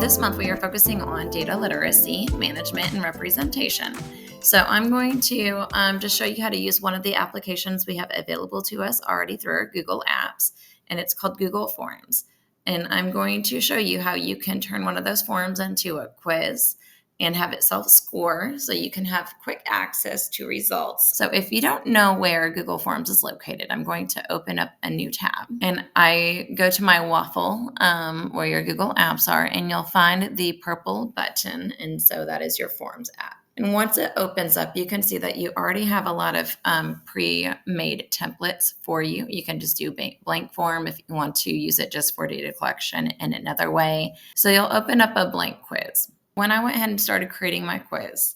This month, we are focusing on data literacy, management, and representation. So I'm going to just show you how to use one of the applications we have available to us already through our Google Apps, and it's called Google Forms. And I'm going to show you how you can turn one of those forms into a quiz and have it self-score so you can have quick access to results. So if you don't know where Google Forms is located, I'm going to open up a new tab. And I go to my waffle where your Google Apps are, and you'll find the purple button. And so that is your Forms app. And once it opens up, you can see that you already have a lot of pre-made templates for you. You can just do blank form if you want to use it just for data collection in another way. So you'll open up a blank quiz. When I went ahead and started creating my quiz,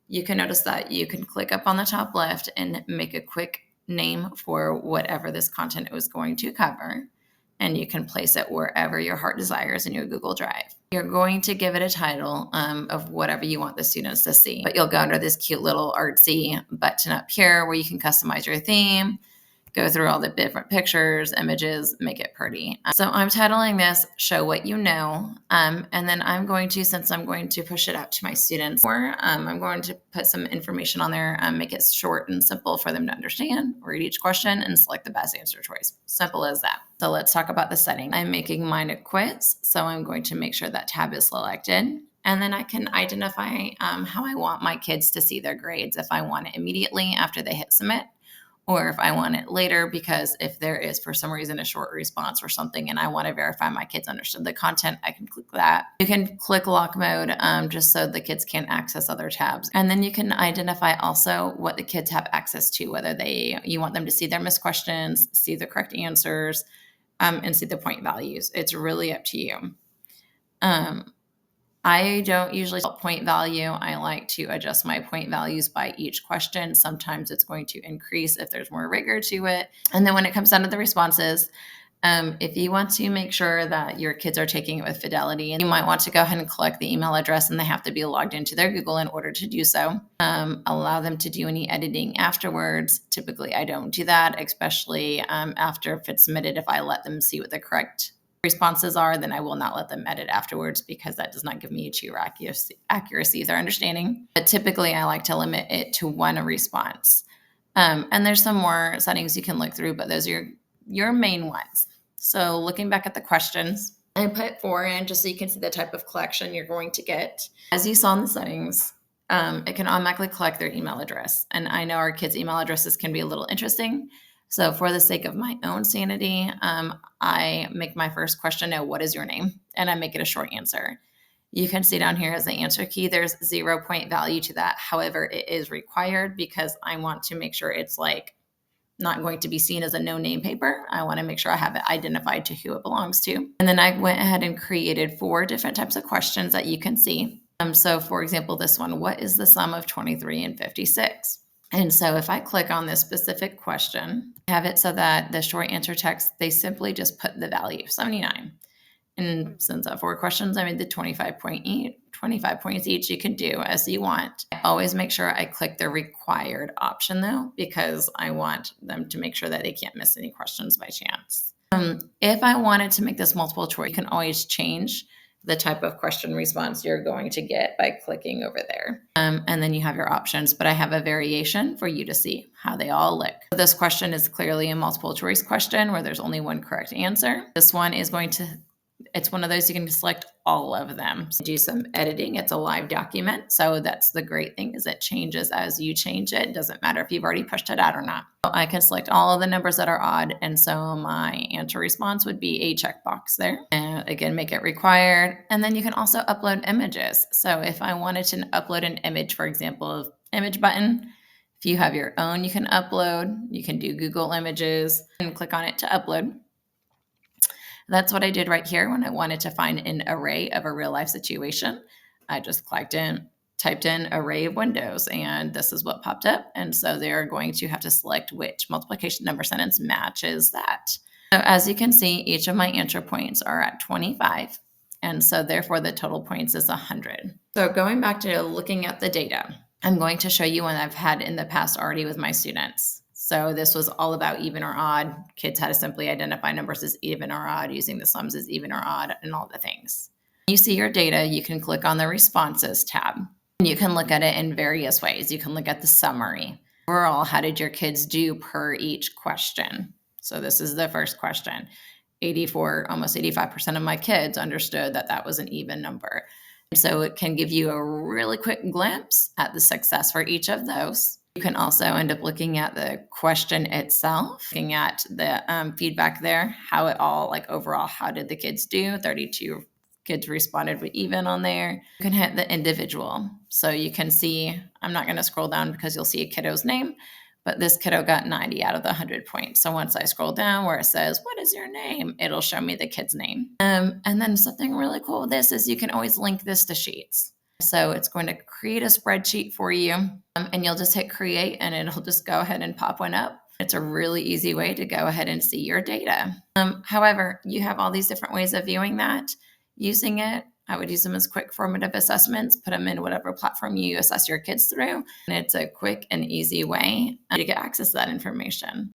you can notice that you can click up on the top left and make a quick name for whatever this content was going to cover. And you can place it wherever your heart desires in your Google Drive. You're going to give it a title of whatever you want the students to see. But you'll go under this cute little artsy button up here where you can customize your theme, go through all the different pictures, images, make it pretty. So I'm titling this Show What You Know. And then I'm going to, since I'm going to push it out to my students, I'm going to put some information on there, make it short and simple for them to understand, read each question, and select the best answer choice. Simple as that. So let's talk about the setting. I'm making mine a quiz, so I'm going to make sure that tab is selected. And then I can identify how I want my kids to see their grades, if I want it immediately after they hit submit, or if I want it later, because if there is, for some reason, a short response or something, and I want to verify my kids understood the content, I can click that. You can click lock mode just so the kids can't access other tabs. And then you can identify also what the kids have access to, whether you want them to see their missed questions, see the correct answers, and see the point values. It's really up to you. I don't usually set point value. I like to adjust my point values by each question. Sometimes it's going to increase if there's more rigor to it. And then when it comes down to the responses, if you want to make sure that your kids are taking it with fidelity, you might want to go ahead and collect the email address, and they have to be logged into their Google in order to do so. Allow them to do any editing afterwards. Typically, I don't do that, especially after if it's submitted. If I let them see what the correct responses are, then I will not let them edit afterwards, because that does not give me a true accuracy of their understanding. But typically, I like to limit it to one response. And there's some more settings you can look through, but those are your main ones. So looking back at the questions, I put 4 in just so you can see the type of collection you're going to get. As you saw in the settings, it can automatically collect their email address. And I know our kids' email addresses can be a little interesting. So for the sake of my own sanity, I make my first question know, what is your name? And I make it a short answer. You can see down here as the answer key, there's 0 point value to that. However, it is required because I want to make sure it's like not going to be seen as a no-name paper. I want to make sure I have it identified to who it belongs to. And then I went ahead and created 4 different types of questions that you can see. So for example, this one, what is the sum of 23 and 56? And so if I click on this specific question, I have it so that the short answer text, they simply just put the value, 79. And since I have 4 questions, I made the 25 points each. You can do as you want. I always make sure I click the required option though, because I want them to make sure that they can't miss any questions by chance. If I wanted to make this multiple choice, you can always change the type of question response you're going to get by clicking over there. And then you have your options, but I have a variation for you to see how they all look. This question is clearly a multiple choice question where there's only one correct answer. This one is it's one of those you can select all of them. So do some editing. It's a live document. So that's the great thing, is it changes as you change it. It doesn't matter if you've already pushed it out or not. So I can select all of the numbers that are odd. And so my answer response would be a checkbox there. And again, make it required. And then you can also upload images. So if I wanted to upload an image, for example, image button, if you have your own, you can upload. You can do Google Images and click on it to upload. That's what I did right here when I wanted to find an array of a real life situation. I just typed in array of windows, and this is what popped up. And so they're going to have to select which multiplication number sentence matches that. So as you can see, each of my answer points are at 25. And so therefore the total points is 100. So going back to looking at the data, I'm going to show you one I've had in the past already with my students. So this was all about even or odd. Kids had to simply identify numbers as even or odd, using the sums as even or odd, and all the things. You see your data, you can click on the responses tab. You can look at it in various ways. You can look at the summary. Overall, how did your kids do per each question? So this is the first question. 84, almost 85% of my kids understood that that was an even number. So it can give you a really quick glimpse at the success for each of those. You can also end up looking at the question itself, looking at the feedback there, how it all, like overall, how did the kids do? 32 kids responded with even on there. You can hit the individual. So you can see, I'm not going to scroll down because you'll see a kiddo's name, but this kiddo got 90 out of the 100 points. So once I scroll down where it says, what is your name? It'll show me the kid's name. And then something really cool with this is you can always link this to Sheets. So it's going to create a spreadsheet for you, and you'll just hit create and it'll just go ahead and pop one up. It's a really easy way to go ahead and see your data. However, you have all these different ways of viewing that. Using it, I would use them as quick formative assessments, put them in whatever platform you assess your kids through. And it's a quick and easy way to get access to that information.